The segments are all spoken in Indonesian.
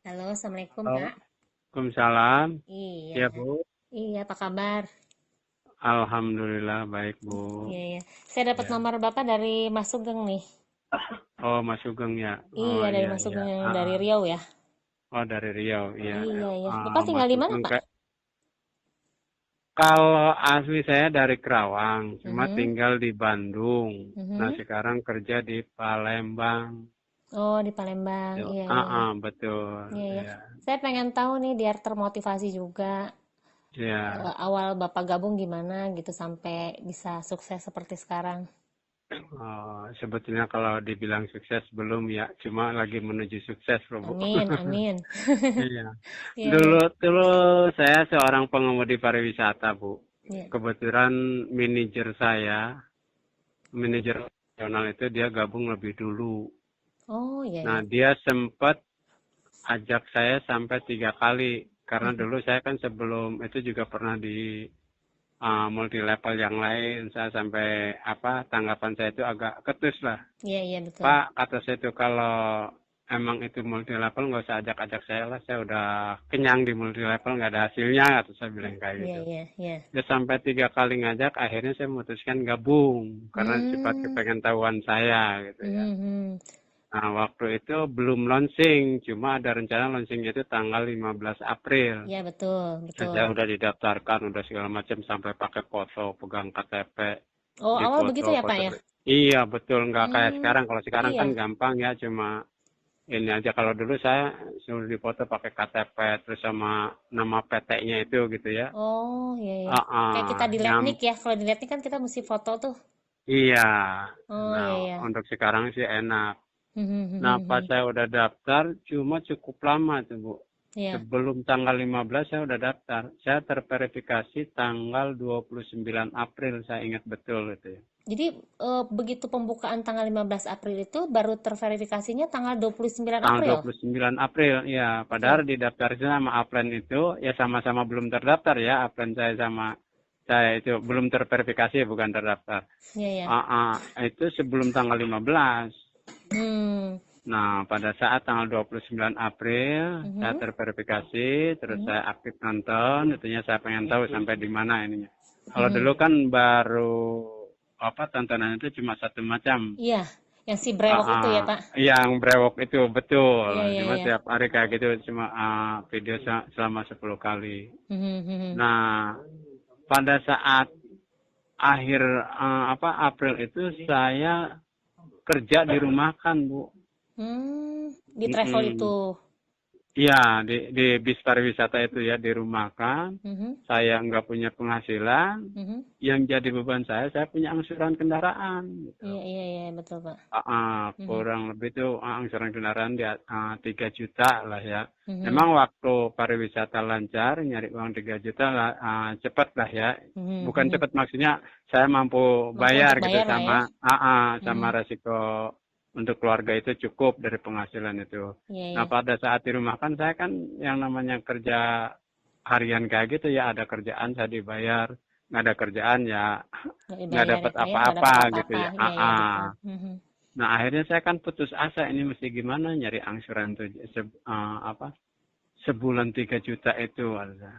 Halo, Assalamualaikum, Halo, Kak. Waalaikumsalam. Iya, Ya, Bu. iya, apa kabar? Alhamdulillah baik, Bu. Iya, iya. Saya dapat Ya. nomor Bapak dari Mas Sugeng nih. Oh, Mas Sugeng ya. Oh, Iya, dari iya, Mas iya. Sugeng yang Ah, dari ah. Riau ya. Oh, dari Riau. Iya. Iya, iya. Bapak Mas tinggal di mana, Sugeng Pak? kayak kalau asli saya dari Kerawang, cuma Mhm, tinggal di Bandung. Nah, mhm. sekarang kerja di Palembang. Oh, di Palembang. Tuh. Iya, iya, iya. Betul. Iya, iya. Iya. Saya pengen tahu nih biar termotivasi juga Iya. awal Bapak gabung gimana gitu sampai bisa sukses seperti sekarang. Sebetulnya kalau dibilang sukses belum ya, cuma lagi menuju sukses, loh, Bu. Amin, amin. Iya. Iya, iya. Dulu dulu saya seorang pengemudi pariwisata, Bu. Iya. Kebetulan manajer nasional itu dia gabung lebih dulu. Oh, iya, Nah, iya. dia sempat ajak saya sampai 3 kali. Karena Mhm. dulu saya kan sebelum itu juga pernah di multi level yang lain. Saya sampai tanggapan saya itu agak ketus lah. Iya, iya, betul. Pak, kata saya itu kalau emang itu multi level nggak usah ajak-ajak saya lah. Saya udah kenyang di multi level nggak ada hasilnya, atau saya bilang kayak Iya, gitu. iya, iya. Ya sampai 3 kali ngajak, akhirnya saya memutuskan gabung karena sifat Hmm. kepengen tahuan saya gitu ya. Mhm. Nah, waktu itu belum launching, cuma ada rencana launchingnya itu tanggal 15 April. Ya, betul, betul. Saya udah didaftarkan, udah segala macam sampai pakai foto, pegang KTP, Oh, di awal begitu ya, Pak foto-foto. ya? Iya betul, nggak kayak Hmm, sekarang. Kalau sekarang kan iya. gampang ya, cuma ini aja. Kalau dulu saya suruh di foto pakai KTP terus sama nama PT-nya itu gitu ya. Oh, iya, iya. Kayak kita di Yang Letnik ya. Kalau di Letnik kan kita mesti foto tuh. iya. Oh, Nah, iya, iya. untuk sekarang sih enak. Mhm, Nah, mhm, pas mhm. saya udah daftar, cuma cukup lama tuh, Bu. Iya. Sebelum tanggal 15 saya udah daftar. Saya terverifikasi tanggal 29 April, saya ingat betul itu ya. Jadi begitu pembukaan tanggal 15 April itu baru terverifikasinya tanggal 29 Tanggal April. 29 April, ya. Padahal Oke. di daftar sama Upline itu, ya sama-sama belum terdaftar ya. Upline saya sama saya itu belum terverifikasi, bukan terdaftar. Iya, ya. Ah, ah, itu sebelum tanggal 15. Hmm. Nah, pada saat tanggal 29 April, saya Mhm, terverifikasi, terus mhm, saya aktif nonton, itunya saya pengen tahu sampai di mana ininya. Kalau mhm. dulu kan baru tontonan itu cuma satu macam. Iya, yang si brewok itu ya, Pak. Yang brewok itu betul. Iya, iya, Cuma iya. tiap hari kayak gitu, cuma video selama 10 kali. Mhm, mhm. Nah, pada saat akhir April itu saya kerja di rumah kan, Bu. Hmm, di travel itu. Mm-mm. Iya, di bis pariwisata itu ya dirumahkan. Mhm, Saya nggak punya penghasilan. mhm. Yang jadi beban saya punya angsuran kendaraan gitu. Iya, iya, iya, betul, Pak. Mhm, Kurang lebih tuh angsuran kendaraan di 3 juta lah ya. mhm, Memang waktu pariwisata lancar, nyari uang 3 juta lah, cepat lah ya. mhm, Bukan mhm. cepat maksudnya saya mampu Mampu bayar untuk gitu bayar lah sama ya. sama Mhm. resiko untuk keluarga itu cukup dari penghasilan itu. Iya, Nah, iya. pada saat di rumah kan saya kan yang namanya kerja harian kayak gitu ya, ada kerjaan saya dibayar, nggak ada kerjaan ya Nggak nggak dibayar ya, dapat Pak ya. Nggak apa-apa dapat gitu apa-apa. ya. Iya, iya, betul. Mhm, Nah, akhirnya saya kan putus asa, ini mesti gimana nyari angsuran tuh sebulan 3 juta itu.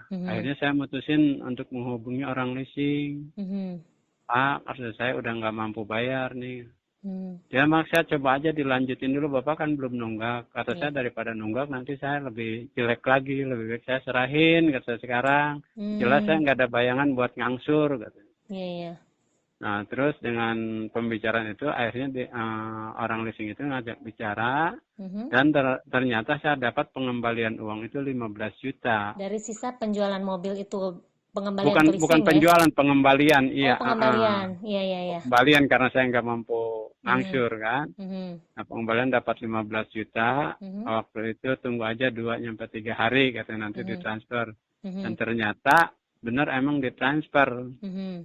mhm, Akhirnya saya mutusin untuk menghubungi orang leasing. mhm, Pak, maksud saya udah nggak mampu bayar nih. mhm. Dia maksa coba aja dilanjutin dulu, Bapak kan belum nunggak. Kata Iya. saya daripada nunggak nanti saya lebih jelek lagi, lebih baik saya serahin, kata saya sekarang. Jelas saya Hmm, nggak ada bayangan buat ngangsur, kata. iya, iya. Nah, terus dengan pembicaraan itu akhirnya orang leasing itu ngajak bicara Mhm. dan ternyata saya dapat pengembalian uang itu 15 juta. Dari sisa penjualan mobil itu pengembalian Bukan ke bukan leasing ya. penjualan, pengembalian. Oh, Iya, pengembalian. Iya, iya, iya. pengembalian karena saya nggak mampu Mhm, ngangsur kan. mhm, Nah, pengembalian dapat 15 juta. mhm, Waktu itu tunggu aja 2 sampai 3 hari katanya nanti mhm, ditransfer. Dan mhm, ternyata benar emang ditransfer. mhm,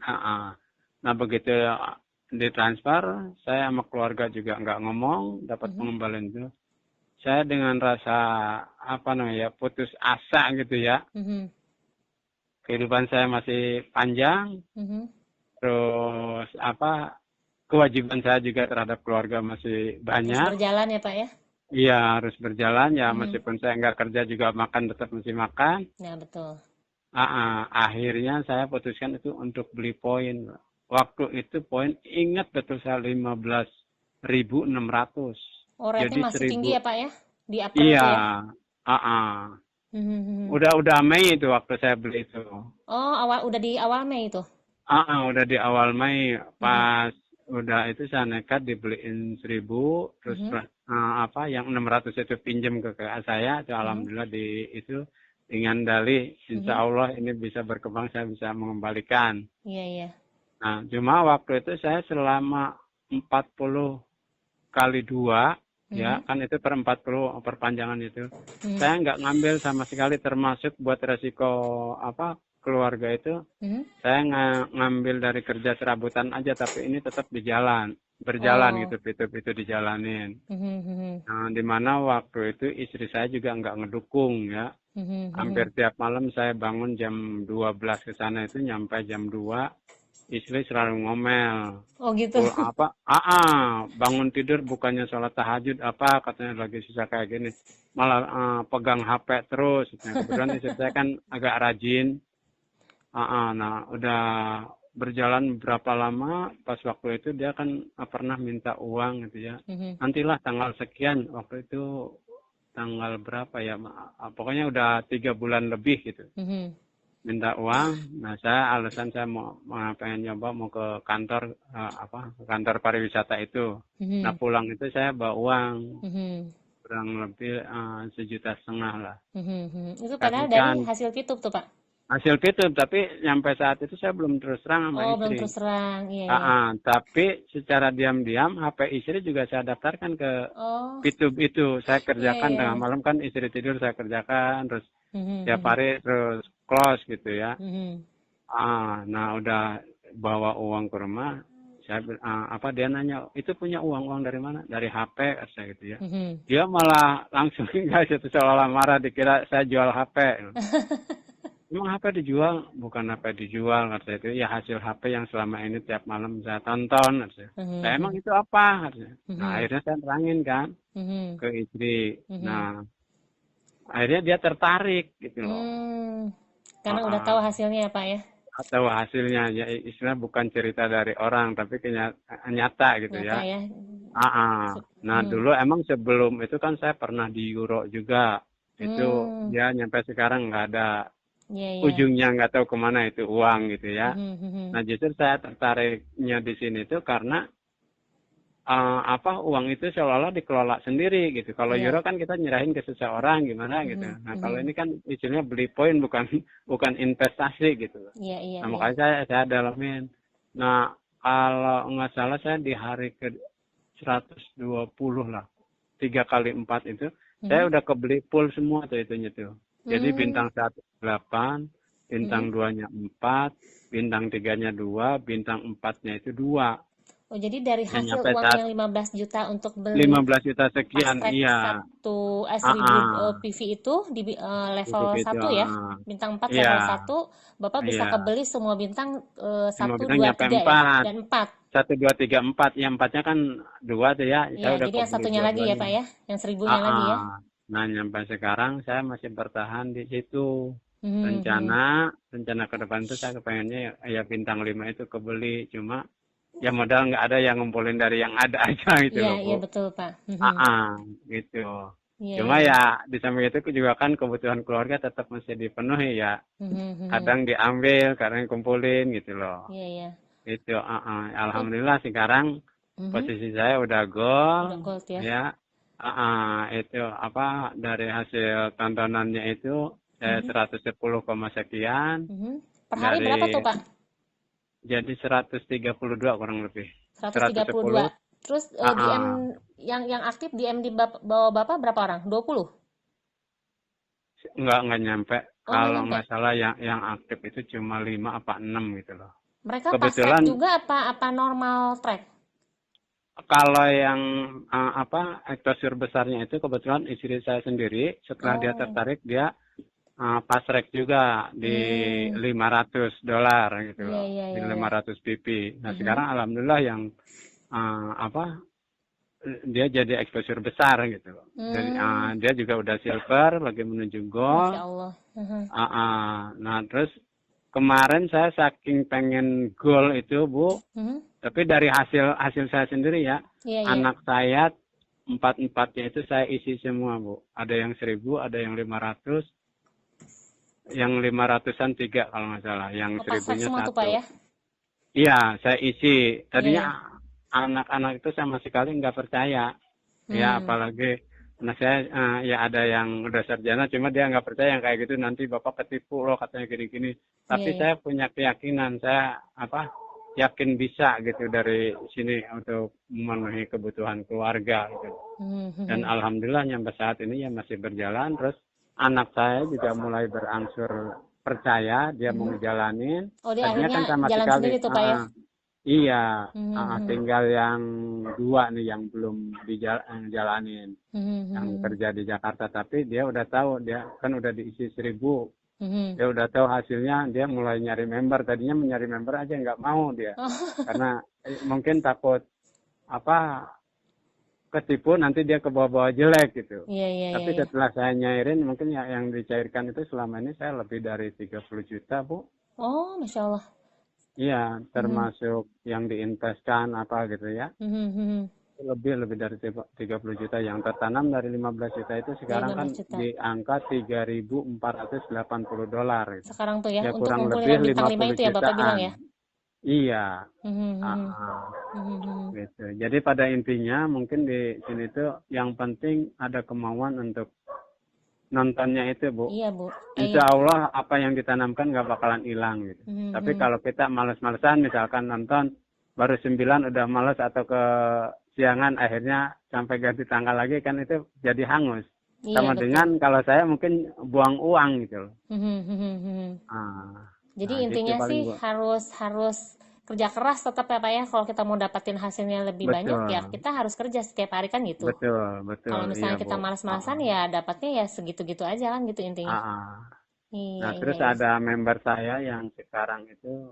Ah. Nah, begitu ditransfer, saya sama keluarga juga nggak ngomong, dapat mhm, pengembalian itu. Saya dengan rasa putus asa gitu ya. mhm, Kehidupan saya masih panjang, mhm. terus kewajiban saya juga terhadap keluarga masih Terus banyak. berjalan ya, Pak ya. iya harus berjalan ya, Mhm. meskipun saya nggak kerja juga makan tetap mesti makan. Nah, betul. Akhirnya saya putuskan itu untuk beli poin. Waktu itu poin ingat betul saya 15.600. Oh, rate-nya Jadi masih tinggi 1000. ya, Pak ya? Di April Iya, itu ya? ah. Mhm, mhm. Udah Mei itu waktu saya beli itu. Oh, udah di awal Mei itu. Udah di awal Mei. Mhm, Pas udah itu saya nekat dibeliin 1.000, terus mhm, apa yang 600 itu pinjam ke kakak saya, itu mhm, alhamdulillah itu dengan dalih insya mhm. Allah ini bisa berkembang, saya bisa mengembalikan. Iya, iya. Nah, cuma waktu itu saya selama 40 kali 2, ya Mhm, kan itu per 40 perpanjangan itu. mhm, Saya nggak ngambil sama sekali termasuk buat resiko apa keluarga itu. mhm. Saya ngambil dari kerja serabutan aja, tapi ini tetap di jalan, berjalan Oh, gitu, itu dijalanin. mhm, mhm, Nah, di mana waktu itu istri saya juga nggak ngedukung ya. mhm, Hampir mhm. tiap malam saya bangun jam 12 ke sana itu nyampe jam 2, istri selalu ngomel. Oh, gitu. Apa? Bangun tidur bukannya sholat tahajud apa katanya lagi susah kayak gini. Malah pegang HP terus. Nah, kebetulan istri saya kan agak rajin. Nah udah berjalan berapa lama pas waktu itu dia kan pernah minta uang gitu ya. Mhm, Nantilah tanggal sekian waktu itu tanggal berapa ya? Pokoknya udah 3 bulan lebih gitu mhm, minta uang. Nah, alasan saya pengen nyoba mau ke kantor ke kantor pariwisata itu. Nah, mhm, pulang itu saya bawa uang mhm, kurang lebih 1,5 juta lah. mhm, mhm. Itu Tapi padahal dari kan hasil Fitup tuh, Pak. hasil itu, tapi sampai saat itu saya belum terus terang sama Oh, belum istri. terus terang. Iya, iya. Tapi secara diam-diam HP istri juga saya daftarkan ke Oh, Pitub itu. Saya iya, kerjakan iya. tengah malam kan istri tidur saya kerjakan terus Mhm, tiap mhm, hari terus close gitu ya. mhm, Nah udah bawa uang ke rumah, dia nanya, itu punya uang dari mana? Dari HP, saya gitu ya. mhm. Dia malah langsung nggak itu seolah marah, dikira saya jual HP. Emang HP dijual? Bukan HP dijual, kata saya itu. Ya hasil HP yang selama ini tiap malam saya tonton, kata saya. Mhm, Nah emang mhm, itu apa? Kata saya. Nah mhm, akhirnya saya terangin kan mhm, ke istri. mhm. Nah akhirnya dia tertarik gitu loh. Karena udah tahu Ah, hasilnya ya, Pak ya. atau hasilnya ya istilah bukan cerita dari orang tapi nyata gitu Nyata ya. ya. Nah Mhm. dulu emang sebelum itu kan saya pernah di Euro juga, itu Hmm, dia nyampe sekarang nggak ada iya, iya. ujungnya, nggak tahu kemana itu uang gitu ya. Mhm, mhm. Nah justru saya tertariknya di sini tuh karena uang itu seolah-olah dikelola sendiri gitu. Kalau Iya. euro kan kita nyerahin ke seseorang gimana gitu. Mhm, Nah kalau mhm. ini kan istilahnya beli poin, bukan bukan investasi gitu. Iya, iya, Nah, iya. makanya saya dalamin. Nah, kalau nggak salah saya di hari ke 120 lah. 3 kali 4 itu, saya Mhm. udah kebeli full semua tuh itunya tuh. Jadi Hmm, bintang 1 8, bintang mhm. 2-nya 4, bintang 3-nya 2, bintang 4-nya itu 2. Oh, jadi dari Dan hasil nyampe uang saat yang 15 juta untuk beli 15 juta sekian, pastrek iya. 1000 Ah, PV itu di level Cukup itu. 1 ya. Bintang 4 Iya, level 1, Bapak bisa iya. kebeli semua bintang Semua 1, bintang 2, nyampe 3 ya? 4. Dan 4. 1, 2, 3, 4. Yang 4-nya kan 2 tuh ya. Iya, Saya udah jadi yang kebeli satunya lagi ya, dua-duanya. Pak ya? Yang 1000-nya lagi ya? Nah, nyampe sekarang saya masih bertahan di situ. Mhm, mhm. Rencana ke depan tuh saya kepengennya ya bintang 5 itu kebeli. Cuma ya modal nggak ada, yang ngumpulin dari yang ada aja gitu Iya, loh, Bu. iya betul, Pak. Mhm. Ah, ah, gitu. Iya, Cuma iya. ya di samping itu juga kan kebutuhan keluarga tetap mesti dipenuhi ya. Mhm, mhm. Kadang diambil, kadang kumpulin gitu loh. Iya, iya. Itu, Oh, Alhamdulillah sekarang mhm. posisi saya udah gol, Udah gold ya. ya. Itu dari hasil tontonannya itu saya Mhm, 110, sekian mhm. Per hari berapa dari tuh, Pak? jadi 132 kurang lebih. 132. 110, Terus ah, DM ah. yang aktif DM di bawah Bapak berapa orang? 20? Nggak nyampe. Oh, nggak Kalau nyampe. nggak salah yang aktif itu cuma 5 apa 6 gitu loh. Mereka fast track Kebetulan juga apa normal track? kalau yang eksposur besarnya itu kebetulan istri saya sendiri, setelah dia Oh. tertarik dia pasrek juga di Hmm. $500 gitu Iya, loh, iya, di iya, iya. 500 pp. Nah Mhm. sekarang alhamdulillah yang uh, apa dia jadi exposure besar gitu. Jadi dia juga udah silver, lagi menuju gold. Masya Allah. Nah terus kemarin saya saking pengen gold itu Bu, tapi dari hasil saya sendiri ya, Iya, iya. anak saya empat-empatnya itu saya isi semua Bu. Ada yang 1.000, ada yang 500, yang 500-an 3 kalau nggak salah, yang Oh, pasrah 1.000-nya semua tuh Pak 1. ya? Iya, saya isi. Iya, Tadinya iya. anak-anak itu sama sekali nggak percaya. Ya, apalagi anak saya ya ada yang udah sarjana, cuma dia nggak percaya yang kayak gitu nanti bapak ketipu loh katanya gini-gini. Iya, Tapi iya. saya punya keyakinan, saya yakin bisa gitu dari sini untuk memenuhi kebutuhan keluarga gitu. Dan alhamdulillah sampai saat ini ya masih berjalan. Terus anak saya juga mulai berangsur percaya, dia mau ngejalanin. Oh, dia Tadinya akhirnya kan sama jalan sekali, sendiri tuh Pak ya? iya, tinggal yang 2 nih yang belum dijalanin, yang kerja di Jakarta. Tapi dia udah tahu, dia kan udah diisi 1.000. Dia udah tahu hasilnya, dia mulai nyari member. Tadinya nyari member aja nggak mau dia, karena mungkin takut ketipu nanti dia ke bawah-bawah jelek gitu. Iya, iya, iya, Tapi iya. setelah saya nyairin, mungkin yang dicairkan itu selama ini saya lebih dari 30 juta, Bu. Oh, Masya Allah. Iya, termasuk yang diinvestkan apa gitu ya. Lebih dari 30 juta. Yang tertanam dari 15 juta itu sekarang kan 15 juta. di angka $3.480 gitu. Sekarang tuh ya, Ya untuk kurang ngumpulin lebih bintang 5 50 itu ya Bapak bilang jutaan. ya? Iya. Gitu. Jadi pada intinya mungkin di sini tuh yang penting ada kemauan untuk nontonnya itu, Bu. Iya, Bu. Insya Allah apa yang ditanamkan nggak bakalan hilang gitu. Tapi kalau kita males-malesan misalkan nonton baru 9 udah males atau ke siangan akhirnya sampai ganti tanggal lagi kan itu jadi hangus. Iya, Sama betul. dengan kalau saya mungkin buang uang gitu loh. Jadi Nah, gitu intinya paling sih Bu. harus kerja keras tetap ya Pak ya. Kalau kita mau dapetin hasilnya lebih banyak ya Betul, kita harus kerja setiap hari kan gitu. betul, Kalau iya misalnya kita Bu. malas-malasan ya dapatnya ya segitu-gitu aja kan gitu intinya. Ah, ah. Iya, Nah, iya, terus iya. ada member saya yang sekarang itu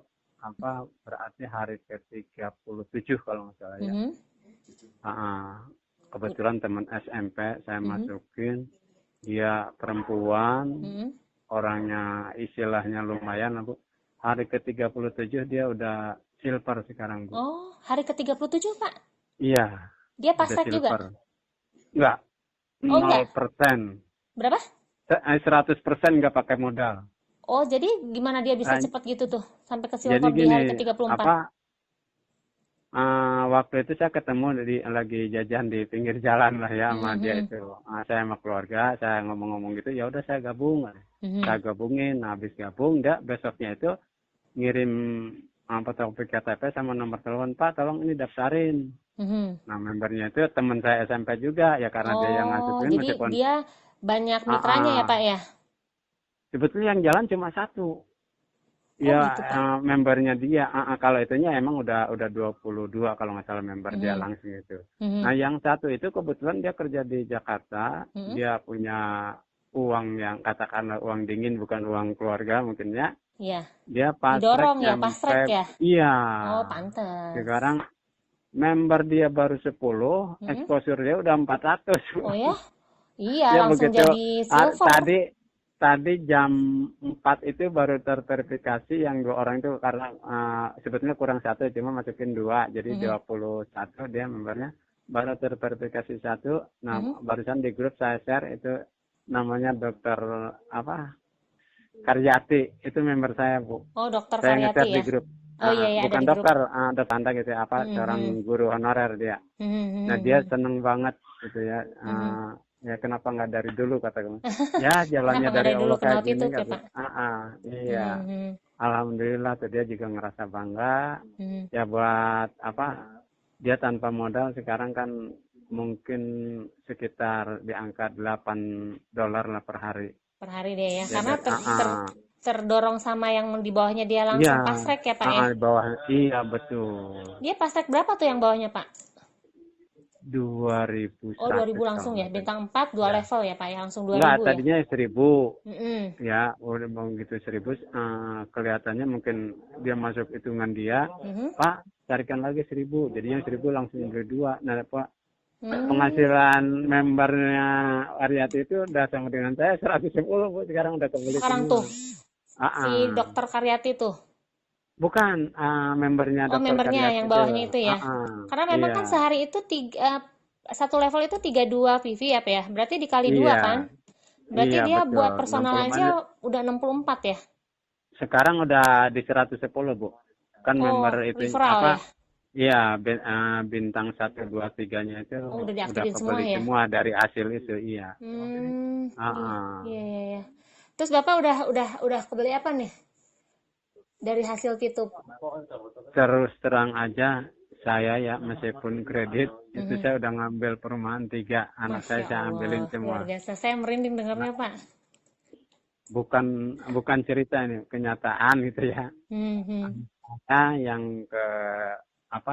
berarti hari ke-37 kalau nggak salah ya. Kebetulan teman SMP saya masukin, dia perempuan, orangnya istilahnya lumayan, Bu. Hari ke-37 dia udah silver sekarang, Bu. Oh, hari ke-37 Pak. Iya, Dia udah pasrek juga? silver. Enggak, Oh, enggak. 0%. Berapa? 100% nggak pakai modal. Oh, jadi gimana dia bisa Nah, cepat gitu tuh sampai ke jadi silver di gini, hari ke-34? waktu itu saya ketemu lagi jajan di pinggir jalan lah ya sama dia itu. Saya sama keluarga, saya ngomong-ngomong gitu, ya udah saya gabung. Saya gabungin, nah, habis gabung, besoknya itu ngirim fotokopi KTP sama nomor telepon, Pak, tolong ini daftarin. Nah, membernya itu teman saya SMP juga, ya karena dia yang Oh, ngasuhin jadi meskipun dia banyak ah, mitranya ya ah, Pak ya? sebetulnya yang jalan cuma satu. Oh Ya, gitu Pak. membernya dia. Kalau itunya emang udah 22 kalau nggak salah member dia langsung itu. Nah, yang satu itu kebetulan dia kerja di Jakarta. Dia punya uang yang katakanlah uang dingin, bukan uang keluarga mungkin ya. Iya. Dia pasrek Didorong ya, pasrek ya? iya. Oh, pantes. Sekarang member dia baru 10, exposure dia udah 400. Oh ya? Iya, Ya langsung begitu. jadi silver. Tadi jam 4 itu baru terverifikasi yang 2 orang itu karena sebetulnya kurang 1 cuma masukin 2 jadi 21 dia membernya baru terverifikasi 1. Nah, barusan di grup saya share itu namanya dokter Karyati, itu member saya, Bu. Oh, dokter Saya Karyati nge-share di ya? grup. Oh iya, iya ada Bukan di grup. dokter, dokter gitu ya, seorang guru honorer dia. Nah, dia seneng banget gitu ya. Ya kenapa nggak dari dulu kata kamu? Ya jalannya Kenapa nggak dari dari dulu Allah kenal kayak gini tutup nggak ya Pak? bisa. Iya. Alhamdulillah tuh dia juga ngerasa bangga. Ya buat dia tanpa modal sekarang kan mungkin sekitar di angka $8 lah per hari. Per hari deh ya. Ya Karena terdorong sama yang di bawahnya dia iya, langsung pasrek ya Pak ya? di bawah iya betul. Dia pasrek berapa tuh yang bawahnya Pak? 2.100 Oh, 2000 kalau langsung ya. nggak salah. Bintang 4 2 Ya. level ya Pak ya. Langsung 2000 Enggak, ya. tadinya 1.000. Ya, udah mau gitu 1.000, kelihatannya mungkin dia masuk hitungan dia, Pak, carikan lagi 1.000. Jadinya 1.000 langsung beli 2. Nah, Pak, Penghasilan membernya Waryati itu udah sama dengan saya 110 Bu, sekarang udah kebeli Sekarang semua. tuh si dokter Karyati tuh. Bukan, membernya Oh, dokter membernya Karyati yang itu. bawahnya itu ya. Karena memang Iya, kan sehari itu satu level itu 32 PV ya. Berarti dikali dua iya, kan? Berarti iya dia betul. buat personal 60 aja menit. udah 64 ya. Sekarang udah di 110 Bu. Kan Oh, member itu referral apa? ya. Iya, bintang 1, 2, 3-nya itu Oh, udah udah diaktifin semua kebeli ya. semua dari hasil itu, iya. Iya, Heeh. iya, iya, iya. Terus Bapak udah kebeli apa nih dari hasil Fitup? Terus terang aja, saya ya meskipun kredit, itu Mhm. saya udah ngambil perumahan 3. Anak Masya saya ambilin Allah, luar semua. biasa. Saya merinding dengarnya, Pak. Bukan bukan cerita ini, kenyataan gitu ya. Mhm. Saya yang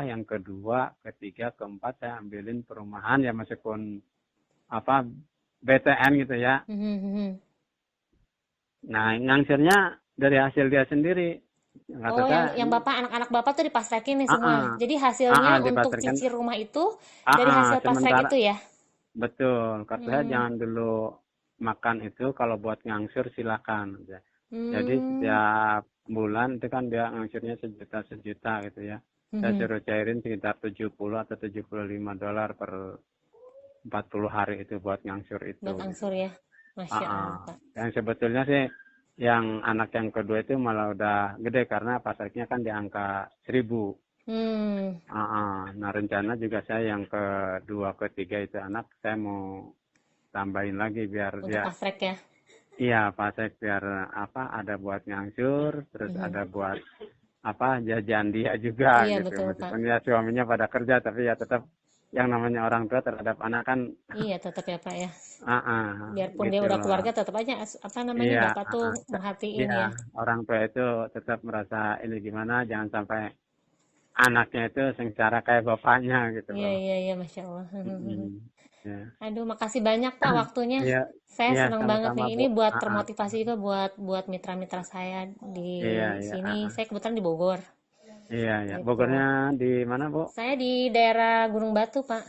yang kedua, ketiga, keempat saya ambilin perumahan ya meskipun apa BTN gitu ya. Mhm, mhm. Nah, ngangsirnya dari hasil dia sendiri. Kata Oh, saya, yang Bapak anak-anak Bapak tuh dipasrakin nih semua. ah, Jadi hasilnya untuk dipasarkan, cicil rumah itu dari hasil pasrek sementara itu ya. betul. Kata saya Hmm. jangan dulu makan itu, kalau buat ngangsur silakan. Jadi Hmm. setiap bulan itu kan dia ngangsirnya sejuta gitu ya. Saya Mhm. suruh cairin sekitar 70 atau $75 per 40 hari itu buat ngangsur itu Buat gitu. angsur ya. Masya Allah, Pak. Yang sebetulnya sih yang anak yang kedua itu malah udah gede karena pasarnya kan di angka 1.000. Hmm. Nah rencana juga saya yang kedua, ketiga itu anak saya mau tambahin lagi biar Untuk dia, pasrek ya. iya pasek biar ada buat ngangsur, terus Mhm. ada buat jajan dia juga Iya, gitu. betul, Pak. Meskipun ya suaminya pada kerja tapi ya tetap yang namanya orang tua terhadap anak kan Iya, tetap ya, Pak ya. Biarpun dia gitu udah loh. keluarga, tetap aja apa namanya Iya, Bapak tuh merhatiin iya, ya. orang tua itu tetap merasa ini gimana, jangan sampai anaknya itu sengsara kayak bapaknya gitu Iya, loh. iya, iya, Masya Allah. Ya. Aduh, makasih banyak Pak waktunya. Iya, Saya iya senang banget sama-sama nih. Bu. Ini buat termotivasi juga buat mitra-mitra saya di Iya, iya, sini. Saya kebetulan di Bogor. iya, iya. Gitu. Bogornya di mana Bu? Saya di daerah Gunung Batu, Pak.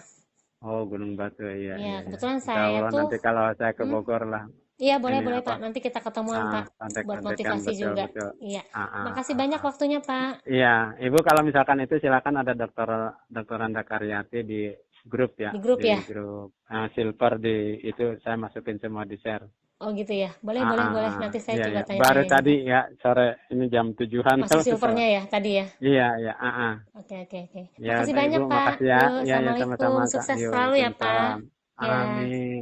Oh, Gunung Batu, iya, Iya, iya, iya. kebetulan Insya saya Allah tuh, nanti kalau saya ke hmm, Bogor lah, iya boleh ini boleh Pak. Nanti kita ketemuan Pak, buat kontak-kontakan, motivasi betul, juga. betul. Iya. Ah, ah, Makasih ah, banyak ah. waktunya Pak. Iya, Ibu kalau misalkan itu silakan ada dokter Anda Karyati di grup ya, Di grup di ya. grup Silver di itu saya masukin semua di share. Oh gitu ya. Boleh boleh boleh. Nanti saya Iya coba ya. Baru tanya-tanya nih tadi Pak. ya sore ini jam 7-an Masuk kalau salah. silvernya ya tadi ya. Iya ya, Oke oke oke. Ya Makasih udah Ibu, banyak Pak. makasih ya. Yuk, Ya ya Assalamualaikum. sama-sama Kak. Sukses Yuk, selalu ya Pak. waalaikumsalam. Ya. Amin.